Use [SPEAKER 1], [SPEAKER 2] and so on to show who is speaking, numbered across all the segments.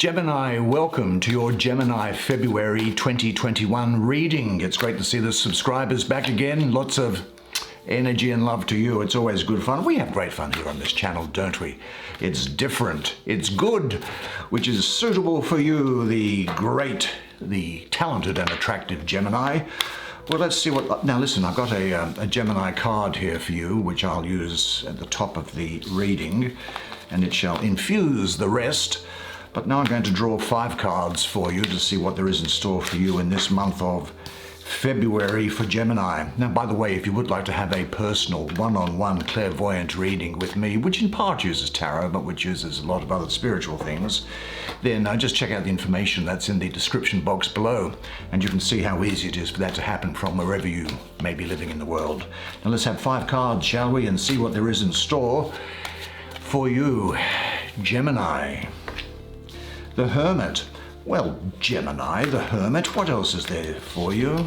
[SPEAKER 1] Gemini, welcome to your Gemini February 2021 reading. It's great to see the subscribers back again. Lots of energy and love to you. It's always good fun. We have great fun here on this channel, don't we? It's different, it's good, which is suitable for you, the great, the talented and attractive Gemini. Well, let's see what... Now listen, I've got a Gemini card here for you, which I'll use at the top of the reading, and it shall infuse the rest. But now I'm going to draw 5 cards for you to see what there is in store for you in this month of February for Gemini. Now, by the way, if you would like to have a personal one-on-one clairvoyant reading with me, which in part uses tarot, but which uses a lot of other spiritual things, then just check out the information that's in the description box below, and you can see how easy it is for that to happen from wherever you may be living in the world. Now let's have 5 cards, shall we, and see what there is in store for you, Gemini. The Hermit. Well, Gemini, the Hermit, what else is there for you?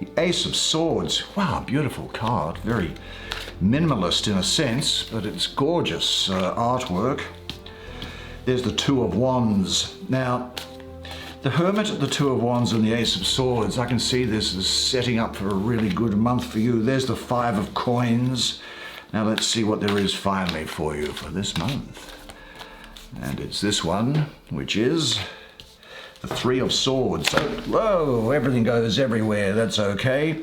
[SPEAKER 1] The Ace of Swords. Wow, beautiful card. Very minimalist in a sense, but it's gorgeous artwork. There's the Two of Wands. Now, the Hermit, the Two of Wands, and the Ace of Swords, I can see this is setting up for a really good month for you. There's the Five of Coins. Now let's see what there is finally for you for this month. And it's this one, which is the Three of Swords. So, whoa, everything goes everywhere. That's okay.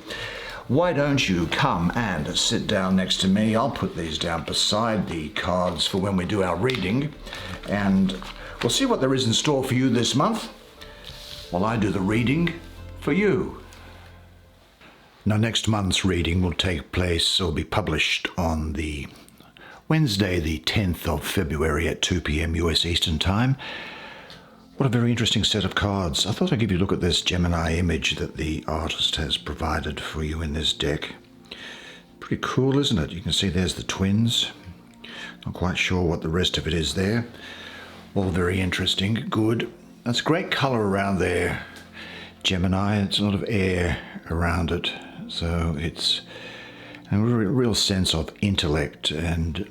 [SPEAKER 1] Why don't you come and sit down next to me? I'll put these down beside the cards for when we do our reading. And we'll see what there is in store for you this month while I do the reading for you. Now, next month's reading will take place or be published on the Wednesday, the 10th of February at 2 p.m. US Eastern Time. What a very interesting set of cards. I thought I'd give you a look at this Gemini image that the artist has provided for you in this deck. Pretty cool, isn't it? You can see there's the twins. Not quite sure what the rest of it is there. All very interesting. Good. That's great color around there, Gemini. It's a lot of air around it. So it's a real sense of intellect and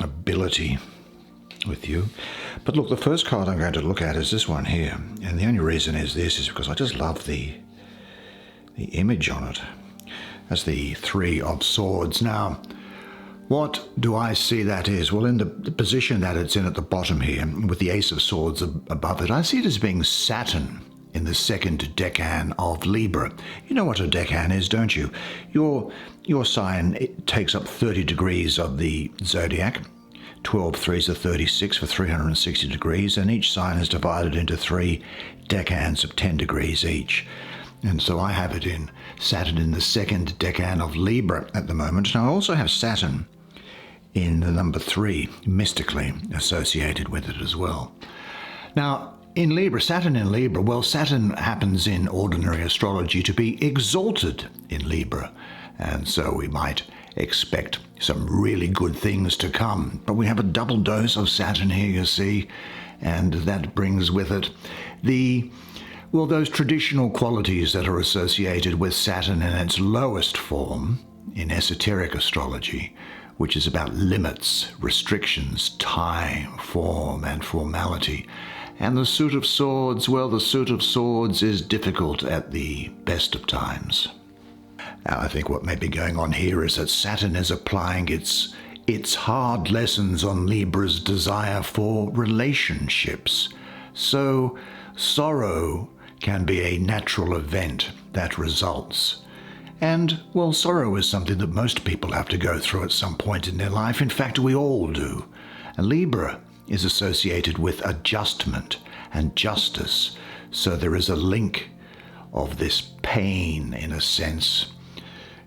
[SPEAKER 1] ability with you. But look, the first card I'm going to look at is this one here. And the only reason is this is because I just love the image on it. That's the Three of Swords. Now, what do I see that is? Well, in the position that it's in at the bottom here, with the Ace of Swords above it, I see it as being Saturn in the second decan of Libra. You know what a decan is, don't you? Your sign, it takes up 30 degrees of the zodiac. 12 threes are 36 for 360 degrees, and each sign is divided into 3 decans of 10 degrees each. And so I have it in Saturn in the second decan of Libra at the moment. And I also have Saturn in the number 3, mystically associated with it as well. Now, in Libra, Saturn in Libra, well, Saturn happens in ordinary astrology to be exalted in Libra. And so we might expect some really good things to come. But we have a double dose of Saturn here, you see, and that brings with it those traditional qualities that are associated with Saturn in its lowest form in esoteric astrology, which is about limits, restrictions, time, form, and formality. And the Suit of Swords, well, the Suit of Swords is difficult at the best of times. Now, I think what may be going on here is that Saturn is applying its hard lessons on Libra's desire for relationships. So sorrow can be a natural event that results. And, well, sorrow is something that most people have to go through at some point in their life. In fact, we all do. And Libra is associated with adjustment and justice. So there is a link of this pain, in a sense,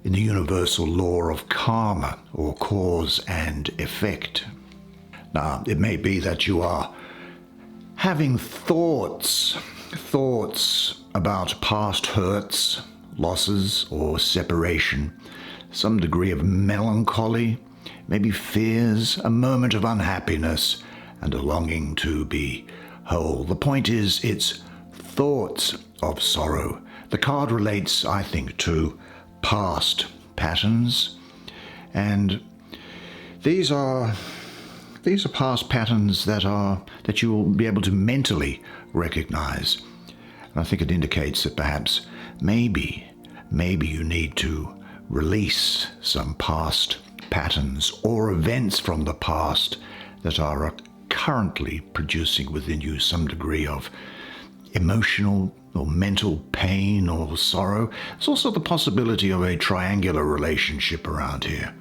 [SPEAKER 1] in the universal law of karma, or cause and effect. Now, it may be that you are having thoughts about past hurts, losses, or separation, some degree of melancholy, maybe fears, a moment of unhappiness, and a longing to be whole. The point is, it's thoughts of sorrow. The card relates, I think, to past patterns, and these are these are past patterns that you will be able to mentally recognize. And I think it indicates that perhaps maybe you need to release some past patterns or events from the past that are currently producing within you some degree of emotional or mental pain or sorrow. There's also the possibility of a triangular relationship around here.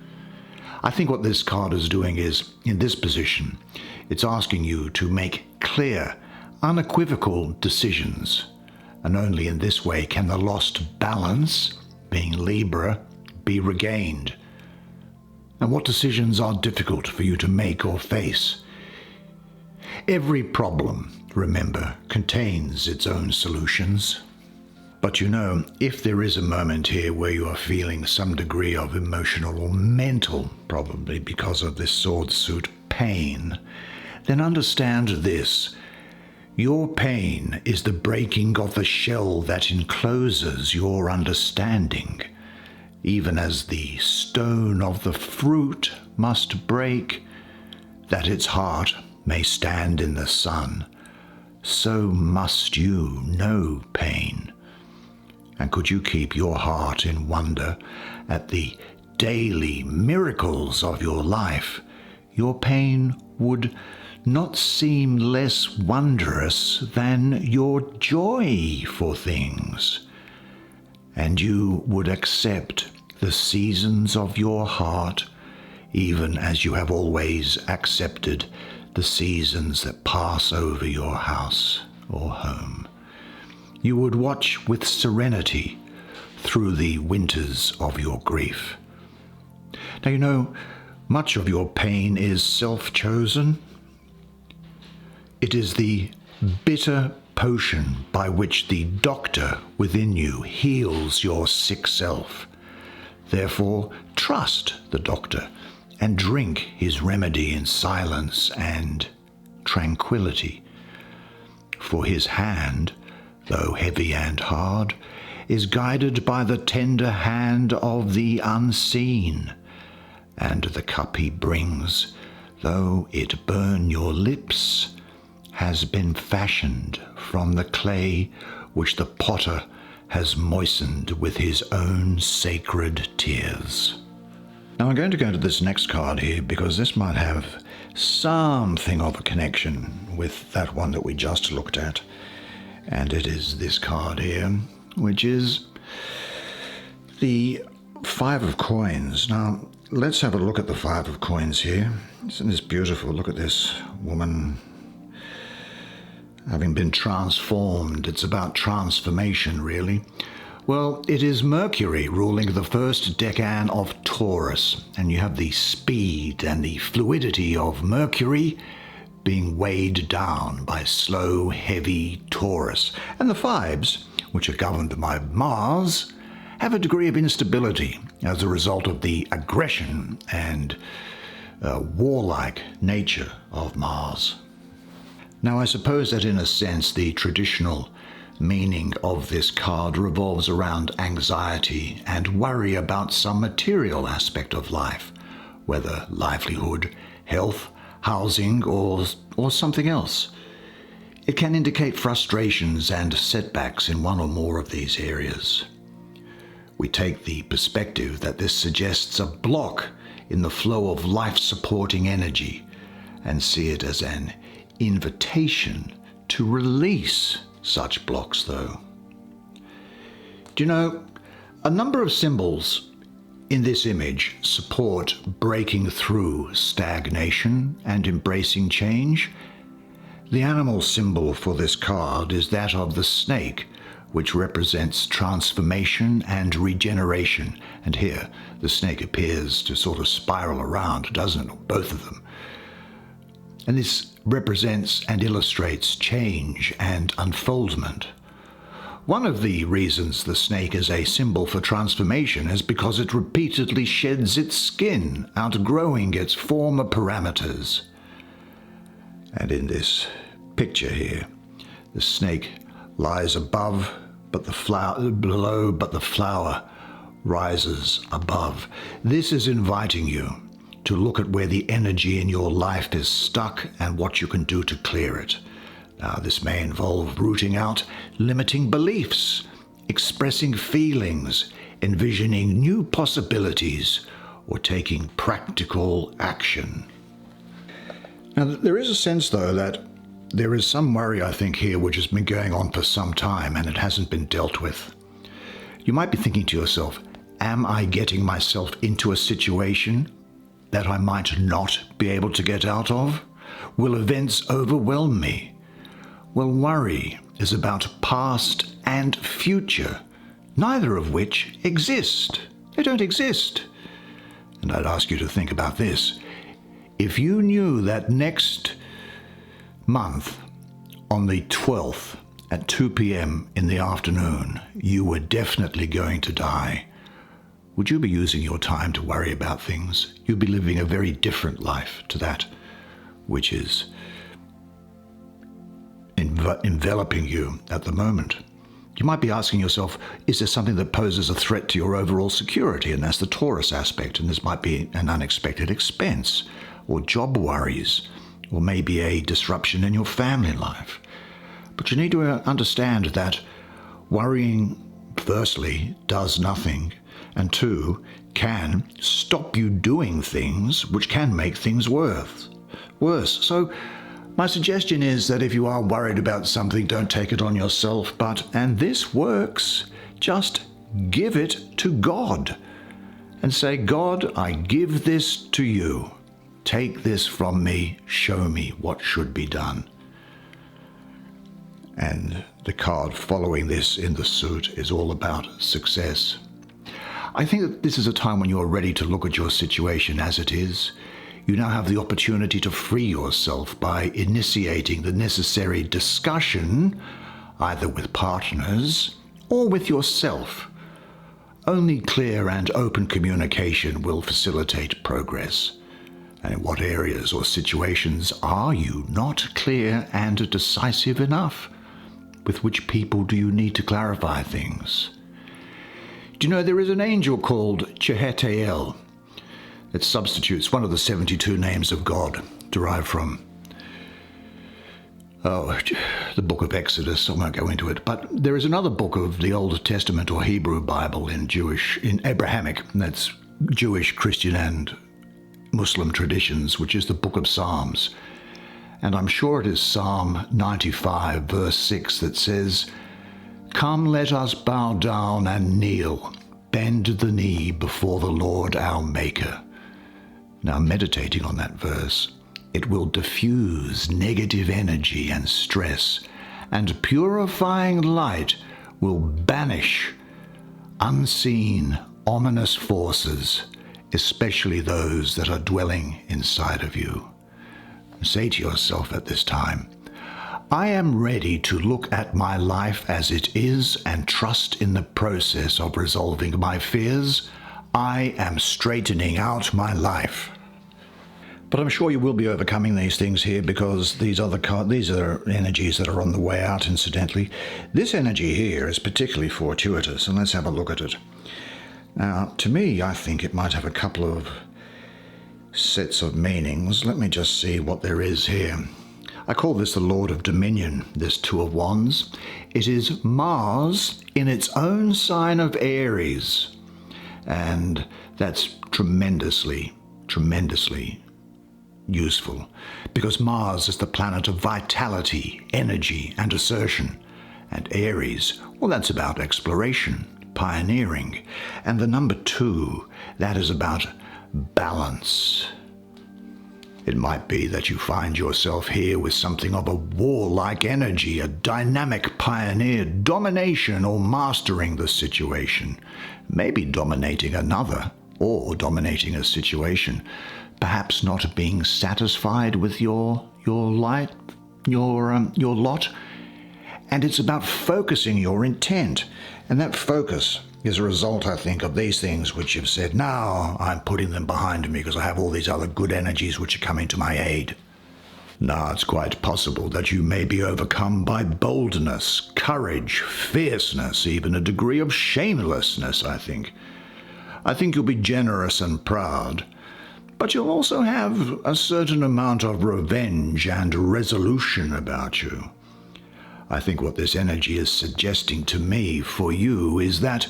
[SPEAKER 1] I think what this card is doing is, in this position, it's asking you to make clear, unequivocal decisions. And only in this way can the lost balance, being Libra, be regained. And what decisions are difficult for you to make or face? Every problem, remember, contains its own solutions. But you know, if there is a moment here where you are feeling some degree of emotional or mental, probably because of this sword suit, pain, then understand this. Your pain is the breaking of the shell that encloses your understanding. Even as the stone of the fruit must break, that its heart may stand in the sun, so must you know pain. And could you keep your heart in wonder at the daily miracles of your life, your pain would not seem less wondrous than your joy for things. And you would accept the seasons of your heart, even as you have always accepted the seasons that pass over your house or home. You would watch with serenity through the winters of your grief. Now, you know, much of your pain is self-chosen. It is the bitter potion by which the doctor within you heals your sick self. Therefore, trust the doctor and drink his remedy in silence and tranquility. For his hand, though heavy and hard, is guided by the tender hand of the unseen, and the cup he brings, though it burn your lips, has been fashioned from the clay which the potter has moistened with his own sacred tears. Now I'm going to go to this next card here because this might have something of a connection with that one that we just looked at. And it is this card here, which is the Five of Coins. Now, let's have a look at the Five of Coins here. Isn't this beautiful? Look at this woman having been transformed. It's about transformation, really. Well, it is Mercury ruling the first decan of Taurus, and you have the speed and the fluidity of Mercury being weighed down by slow, heavy Taurus. And the fives, which are governed by Mars, have a degree of instability as a result of the aggression and warlike nature of Mars. Now, I suppose that in a sense the traditional meaning of this card revolves around anxiety and worry about some material aspect of life, whether livelihood, health, housing, or something else. It can indicate frustrations and setbacks in one or more of these areas. We take the perspective that this suggests a block in the flow of life-supporting energy and see it as an invitation to release such blocks, though. Do you know, a number of symbols in this image support breaking through stagnation and embracing change. The animal symbol for this card is that of the snake, which represents transformation and regeneration. And here, the snake appears to sort of spiral around, doesn't it? Both of them. And this represents and illustrates change and unfoldment. One of the reasons the snake is a symbol for transformation is because it repeatedly sheds its skin, outgrowing its former parameters. And in this picture here, the snake lies above, but the flower rises above. This is inviting you to look at where the energy in your life is stuck and what you can do to clear it. Now, this may involve rooting out limiting beliefs, expressing feelings, envisioning new possibilities, or taking practical action. Now, there is a sense, though, that there is some worry, I think, here which has been going on for some time and it hasn't been dealt with. You might be thinking to yourself, am I getting myself into a situation that I might not be able to get out of? Will events overwhelm me? Well, worry is about past and future, neither of which exist. They don't exist. And I'd ask you to think about this. If you knew that next month, on the 12th, at 2 p.m. in the afternoon, you were definitely going to die, would you be using your time to worry about things? You'd be living a very different life to that which is enveloping you at the moment. You might be asking yourself, is there something that poses a threat to your overall security? And that's the Taurus aspect. And this might be an unexpected expense, or job worries, or maybe a disruption in your family life. But you need to understand that worrying, firstly, does nothing, and two, can stop you doing things which can make things worse. So my suggestion is that if you are worried about something, don't take it on yourself, and this works, just give it to God and say, God, I give this to you. Take this from me, show me what should be done. And the card following this in the suit is all about success. I think that this is a time when you are ready to look at your situation as it is. You now have the opportunity to free yourself by initiating the necessary discussion, either with partners or with yourself. Only clear and open communication will facilitate progress. And in what areas or situations are you not clear and decisive enough? With which people do you need to clarify things? Do you know there is an angel called Chehetael? It substitutes one of the 72 names of God, derived from the book of Exodus. I won't go into it. But there is another book of the Old Testament or Hebrew Bible in Abrahamic, and that's Jewish, Christian, and Muslim traditions, which is the book of Psalms. And I'm sure it is Psalm 95, verse 6, that says, "Come, let us bow down and kneel, bend the knee before the Lord our Maker." Now, meditating on that verse, it will diffuse negative energy and stress, and purifying light will banish unseen, ominous forces, especially those that are dwelling inside of you. Say to yourself at this time, I am ready to look at my life as it is and trust in the process of resolving my fears. I am straightening out my life. But I'm sure you will be overcoming these things here, because these are energies that are on the way out, incidentally. This energy here is particularly fortuitous, and let's have a look at it. Now, to me, I think it might have a couple of sets of meanings. Let me just see what there is here. I call this the Lord of Dominion, this Two of Wands. It is Mars in its own sign of Aries. And that's tremendously useful, because Mars is the planet of vitality, energy, and assertion. And Aries, well, that's about exploration, pioneering. And the number 2, that is about balance. It might be that you find yourself here with something of a warlike energy, a dynamic pioneer, domination or mastering the situation, maybe dominating another or dominating a situation, perhaps not being satisfied with your lot, and it's about focusing your intent, and that focus is a result, I think, of these things which you've said, now I'm putting them behind me because I have all these other good energies which are coming to my aid. Now, it's quite possible that you may be overcome by boldness, courage, fierceness, even a degree of shamelessness, I think. I think you'll be generous and proud, But you'll also have a certain amount of revenge and resolution about you. I think what this energy is suggesting to me for you is that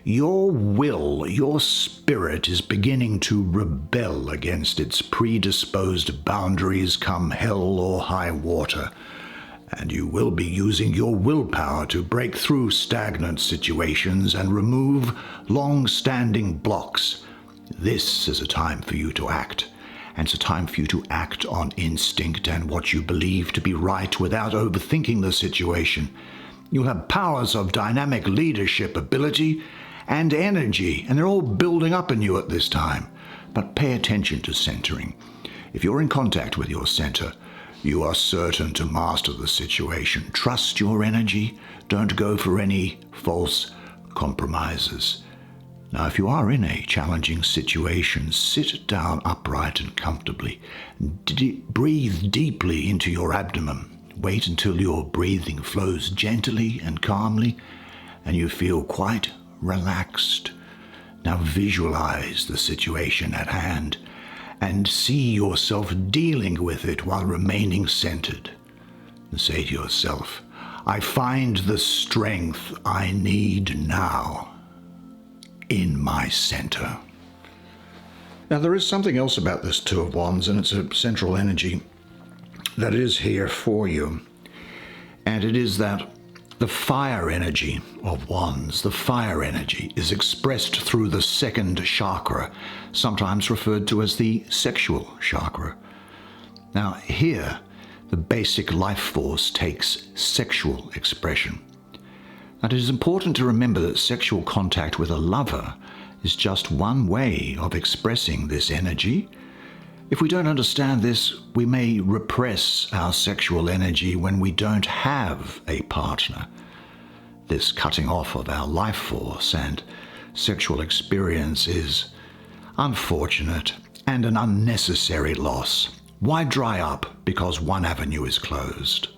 [SPEAKER 1] your will, your spirit is beginning to rebel against its predisposed boundaries come hell or high water, and you will be using your willpower to break through stagnant situations and remove long-standing blocks. This is a time for you to act, and it's a time for you to act on instinct and what you believe to be right without overthinking the situation. You'll have powers of dynamic leadership ability and energy, and they're all building up in you at this time. But pay attention to centering. If you're in contact with your center, you are certain to master the situation. Trust your energy. Don't go for any false compromises. Now, if you are in a challenging situation, sit down upright and comfortably. Breathe deeply into your abdomen. Wait until your breathing flows gently and calmly, and you feel quite relaxed. Now visualize the situation at hand and see yourself dealing with it while remaining centered. And say to yourself, I find the strength I need now in my center. Now there is something else about this Two of Wands, and it's a central energy that is here for you. And it is that the fire energy of Wands, the fire energy, is expressed through the second chakra, sometimes referred to as the sexual chakra. Now here, the basic life force takes sexual expression. And it is important to remember that sexual contact with a lover is just one way of expressing this energy. If we don't understand this, we may repress our sexual energy when we don't have a partner. This cutting off of our life force and sexual experience is unfortunate and an unnecessary loss. Why dry up because one avenue is closed?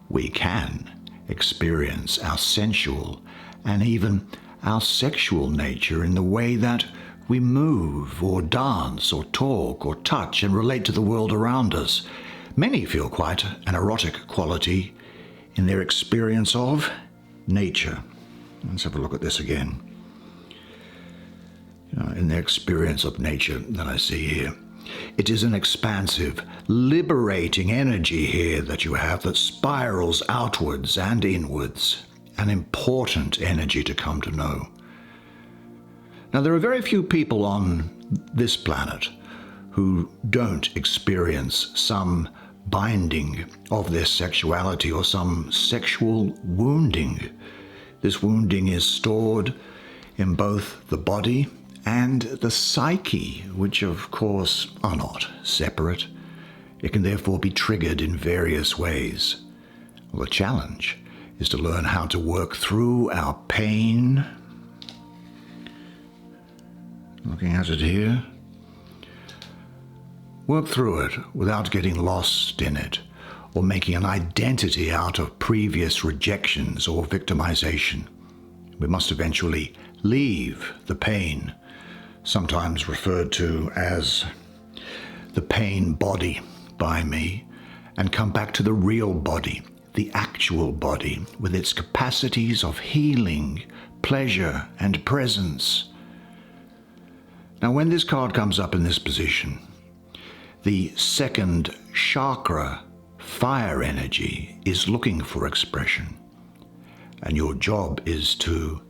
[SPEAKER 1] We can experience our sensual and even our sexual nature in the way that we move or dance or talk or touch and relate to the world around us. Many feel quite an erotic quality in their experience of nature. Let's have a look at this again. In their experience of nature that I see here. It is an expansive, liberating energy here that you have that spirals outwards and inwards. An important energy to come to know. Now, there are very few people on this planet who don't experience some binding of their sexuality or some sexual wounding. This wounding is stored in both the body and the psyche, which of course are not separate. It can therefore be triggered in various ways. Well, the challenge is to learn how to work through our pain. Looking at it here. Work through it without getting lost in it or making an identity out of previous rejections or victimization. We must eventually leave the pain, sometimes referred to as the pain body by me, and come back to the real body, the actual body, with its capacities of healing, pleasure, and presence. Now, when this card comes up in this position, the second chakra, fire energy, is looking for expression. And your job is to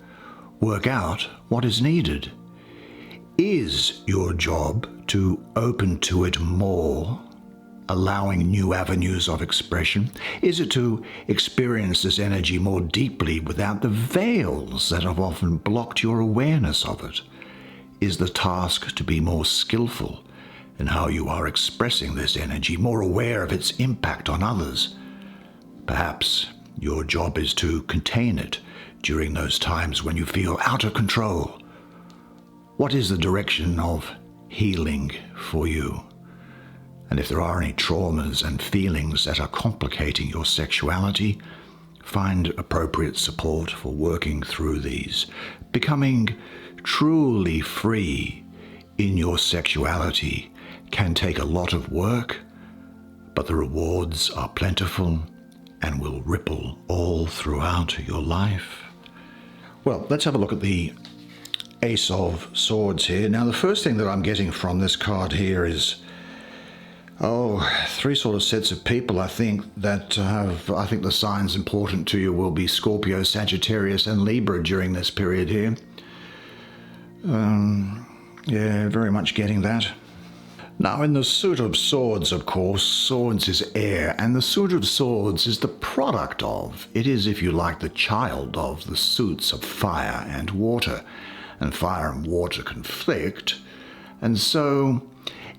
[SPEAKER 1] work out what is needed. Is your job to open to it more, allowing new avenues of expression? Is it to experience this energy more deeply without the veils that have often blocked your awareness of it? Is the task to be more skillful in how you are expressing this energy, more aware of its impact on others? Perhaps your job is to contain it during those times when you feel out of control. What is the direction of healing for you? And if there are any traumas and feelings that are complicating your sexuality, find appropriate support for working through these. Becoming truly free in your sexuality can take a lot of work, but the rewards are plentiful and will ripple all throughout your life. Well, let's have a look at the Ace of Swords here. Now, the first thing that I'm getting from this card here is, three sort of sets of people, I think, that I think the signs important to you will be Scorpio, Sagittarius, and Libra during this period here. Yeah, very much getting that. Now, in the Suit of Swords, of course, Swords is air, and the Suit of Swords is the product of, it is, if you like, the child of the suits of fire and water. And fire and water conflict, and so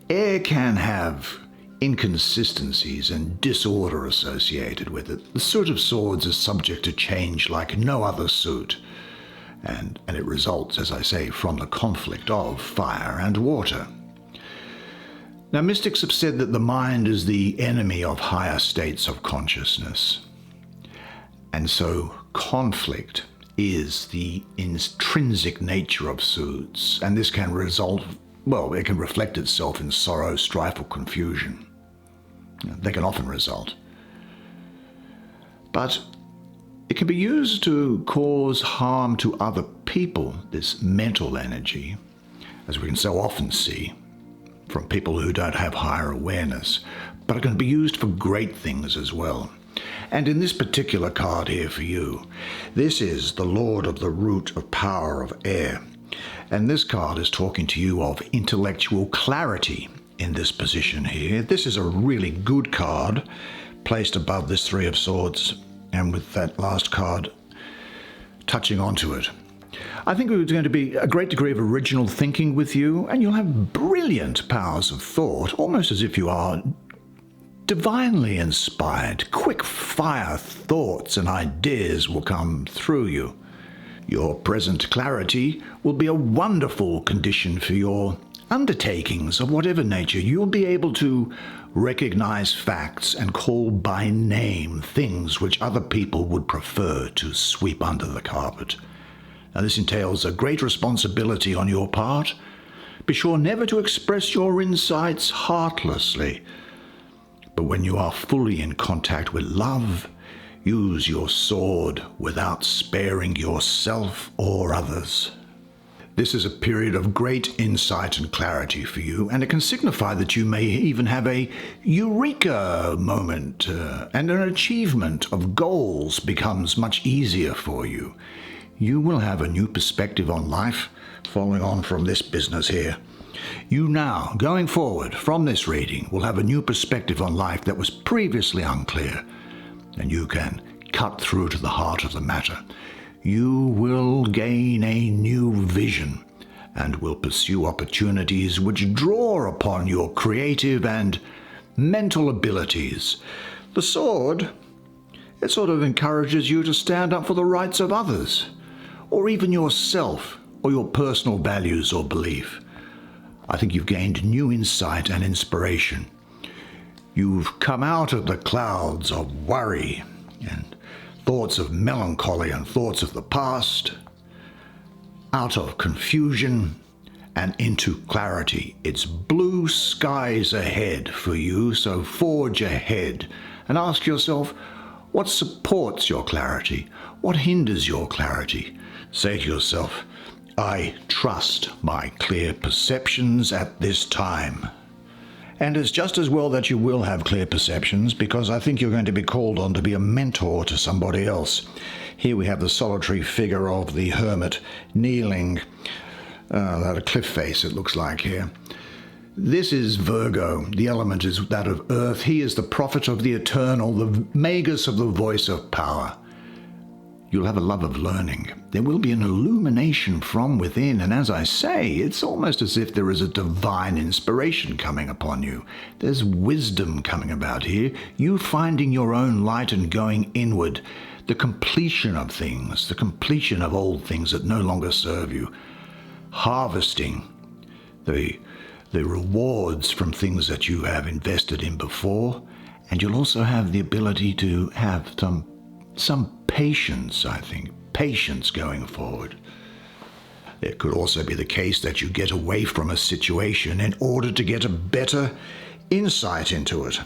[SPEAKER 1] air can have inconsistencies and disorder associated with it. The Suit of Swords is subject to change like no other suit, and it results, as I say, from the conflict of fire and water. Now, mystics have said that the mind is the enemy of higher states of consciousness, and so conflict is the intrinsic nature of suits, and this can result, well, it can reflect itself in sorrow, strife, or confusion. They can often result. But it can be used to cause harm to other people, this mental energy, as we can so often see from people who don't have higher awareness, but it can be used for great things as well. And in this particular card here for you, this is the Lord of the Root of Power of Air. And this card is talking to you of intellectual clarity in this position here. This is a really good card placed above this Three of Swords, and with that last card touching onto it. I think there's going to be a great degree of original thinking with you, and you'll have brilliant powers of thought, almost as if you are divinely inspired. Quick fire thoughts and ideas will come through you. Your present clarity will be a wonderful condition for your undertakings of whatever nature. You'll be able to recognize facts and call by name things which other people would prefer to sweep under the carpet. Now, this entails a great responsibility on your part. Be sure never to express your insights heartlessly. But when you are fully in contact with love, use your sword without sparing yourself or others. This is a period of great insight and clarity for you, and it can signify that you may even have a eureka moment, and an achievement of goals becomes much easier for you. You will have a new perspective on life, following on from this business here. You now, going forward from this reading, will have a new perspective on life that was previously unclear, and you can cut through to the heart of the matter. You will gain a new vision and will pursue opportunities which draw upon your creative and mental abilities. The sword, it sort of encourages you to stand up for the rights of others, or even yourself, or your personal values or belief. I think you've gained new insight and inspiration. You've come out of the clouds of worry and thoughts of melancholy and thoughts of the past, out of confusion and into clarity. It's blue skies ahead for you, so forge ahead and ask yourself, what supports your clarity? What hinders your clarity? Say to yourself, I trust my clear perceptions at this time. And it's just as well that you will have clear perceptions, because I think you're going to be called on to be a mentor to somebody else. Here we have the solitary figure of the hermit kneeling at a cliff face, it looks like here. This is Virgo. The element is that of earth. He is the prophet of the eternal, the magus of the voice of power. You'll have a love of learning. There will be an illumination from within, and as I say, it's almost as if there is a divine inspiration coming upon you. There's wisdom coming about here, you finding your own light and going inward, the completion of things, the completion of old things that no longer serve you, harvesting the rewards from things that you have invested in before, and you'll also have the ability to have some patience, I think, patience going forward. It could also be the case that you get away from a situation in order to get a better insight into it.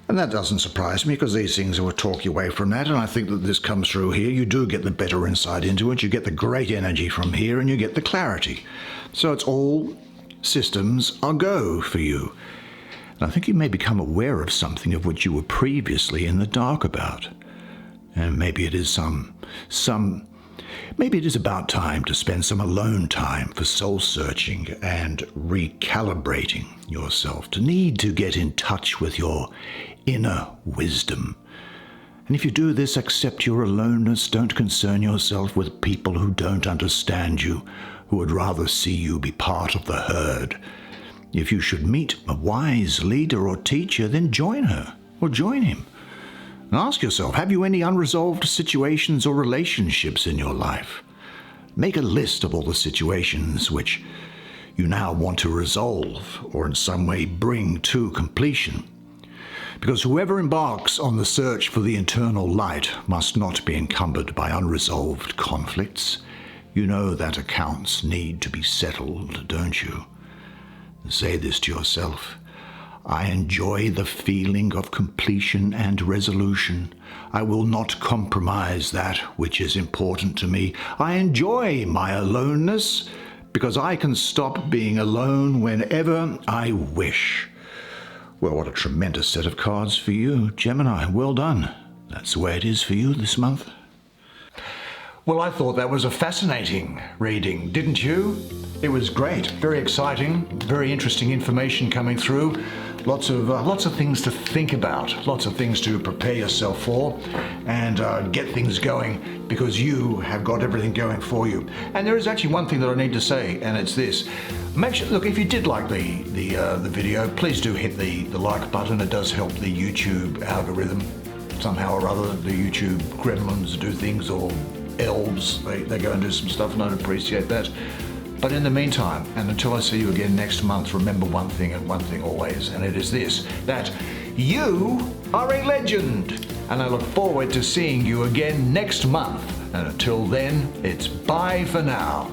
[SPEAKER 1] And that doesn't surprise me, because these things will talk you away from that, and I think that this comes through here. You do get the better insight into it, you get the great energy from here, and you get the clarity. So it's all systems are go for you. And I think you may become aware of something of which you were previously in the dark about. And maybe it is maybe it is about time to spend some alone time for soul searching and recalibrating yourself, to need to get in touch with your inner wisdom. And if you do this, accept your aloneness. Don't concern yourself with people who don't understand you, who would rather see you be part of the herd. If you should meet a wise leader or teacher, then join her or join him. And ask yourself, have you any unresolved situations or relationships in your life? Make a list of all the situations which you now want to resolve or in some way bring to completion. Because whoever embarks on the search for the eternal light must not be encumbered by unresolved conflicts. You know that accounts need to be settled, don't you? Say this to yourself. I enjoy the feeling of completion and resolution. I will not compromise that which is important to me. I enjoy my aloneness because I can stop being alone whenever I wish. Well, what a tremendous set of cards for you, Gemini. Well done. That's the way it is for you this month. Well, I thought that was a fascinating reading, didn't you? It was great, very exciting, very interesting information coming through. Lots of things to think about, lots of things to prepare yourself for, and get things going, because you have got everything going for you. And there is actually one thing that I need to say, and it's this: make sure, look, if you did like the video, please do hit the like button. It does help the YouTube algorithm somehow or other. The YouTube gremlins do things, or elves, they go and do some stuff, and I'd appreciate that. But in the meantime, and until I see you again next month, remember one thing and one thing always, and it is this, that you are a legend. And I look forward to seeing you again next month. And until then, it's bye for now.